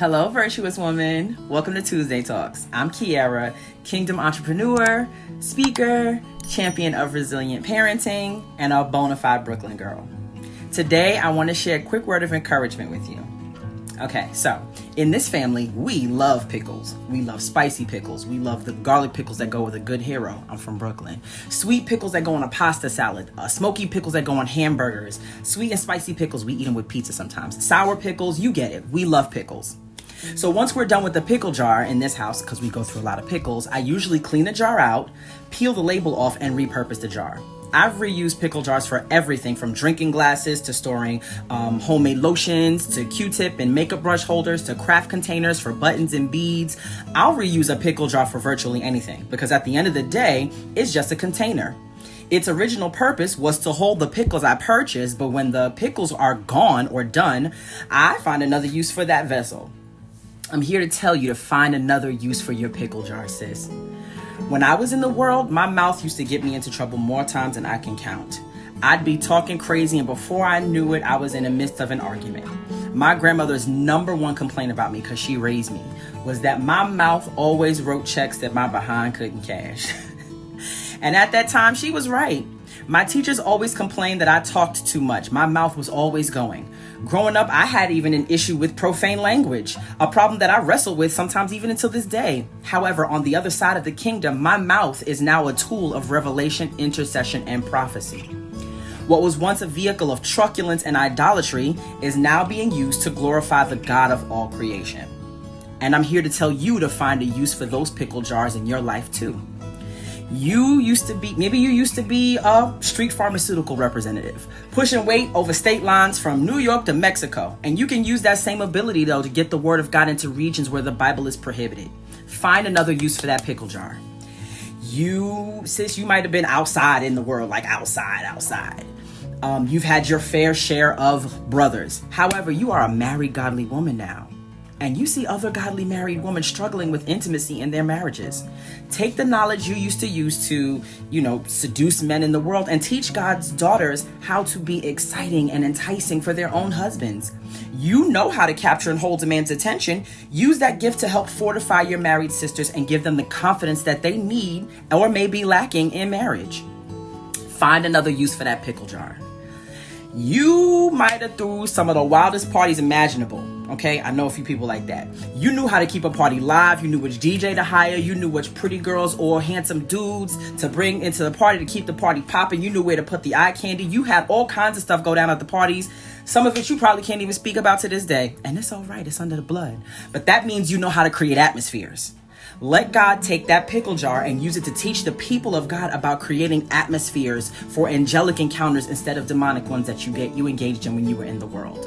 Hello, virtuous woman. Welcome to Tuesday Talks. I'm Kiara, Kingdom entrepreneur, speaker, champion of resilient parenting, and a bona fide Brooklyn girl. Today, I want to share a quick word of encouragement with you. Okay, so in this family, we love pickles. We love spicy pickles. We love the garlic pickles that go with a good hero. I'm from Brooklyn. Sweet pickles that go on a pasta salad. Smoky pickles that go on hamburgers. Sweet and spicy pickles, we eat them with pizza sometimes. Sour pickles, you get it. We love pickles. So once we're done with the pickle jar in this house, because we go through a lot of pickles, I usually clean the jar out, peel the label off, and repurpose the jar. I've reused pickle jars for everything from drinking glasses to storing homemade lotions to Q-tip and makeup brush holders to craft containers for buttons and beads. I'll reuse a pickle jar for virtually anything because at the end of the day, it's just a container. Its original purpose was to hold the pickles I purchased, but when the pickles are gone or done, I find another use for that vessel. I'm here to tell you to find another use for your pickle jar, sis. When I was in the world, my mouth used to get me into trouble more times than I can count. I'd be talking crazy, and before I knew it, I was in the midst of an argument. My grandmother's number one complaint about me, because she raised me, was that my mouth always wrote checks that my behind couldn't cash. And at that time, she was right. My teachers always complained that I talked too much. My mouth was always going. Growing up, I had even an issue with profane language, a problem that I wrestle with sometimes even until this day. However, on the other side of the kingdom, my mouth is now a tool of revelation, intercession, and prophecy. What was once a vehicle of truculence and idolatry is now being used to glorify the God of all creation. And I'm here to tell you to find a use for those pickle jars in your life too. You used to be a street pharmaceutical representative, pushing weight over state lines from New York to Mexico. And you can use that same ability, though, to get the word of God into regions where the Bible is prohibited. Find another use for that pickle jar. You might have been outside in the world, like outside. You've had your fair share of brothers. However, you are a married, godly woman now. And you see other godly married women struggling with intimacy in their marriages. Take the knowledge you used to use to, seduce men in the world and teach God's daughters how to be exciting and enticing for their own husbands. You know how to capture and hold a man's attention. Use that gift to help fortify your married sisters and give them the confidence that they need or may be lacking in marriage. Find another use for that pickle jar. You might have threw some of the wildest parties imaginable. Okay, I know a few people like that. You knew how to keep a party live. You knew which DJ to hire. You knew which pretty girls or handsome dudes to bring into the party to keep the party popping. You knew where to put the eye candy. You had all kinds of stuff go down at the parties. Some of it you probably can't even speak about to this day. And it's all right. It's under the blood. But that means you know how to create atmospheres. Let God take that pickle jar and use it to teach the people of God about creating atmospheres for angelic encounters instead of demonic ones that you engaged in when you were in the world.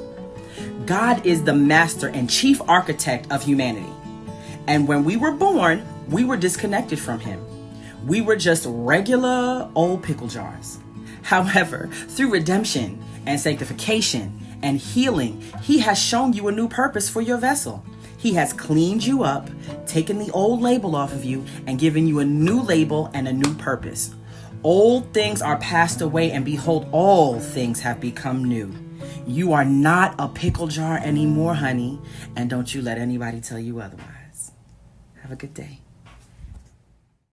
God is the master and chief architect of humanity. And when we were born, we were disconnected from him. We were just regular old pickle jars. However, through redemption and sanctification and healing, he has shown you a new purpose for your vessel. He has cleaned you up, taken the old label off of you, and given you a new label and a new purpose. Old things are passed away, and behold, all things have become new. You are not a pickle jar anymore, honey, and don't you let anybody tell you otherwise. Have a good day.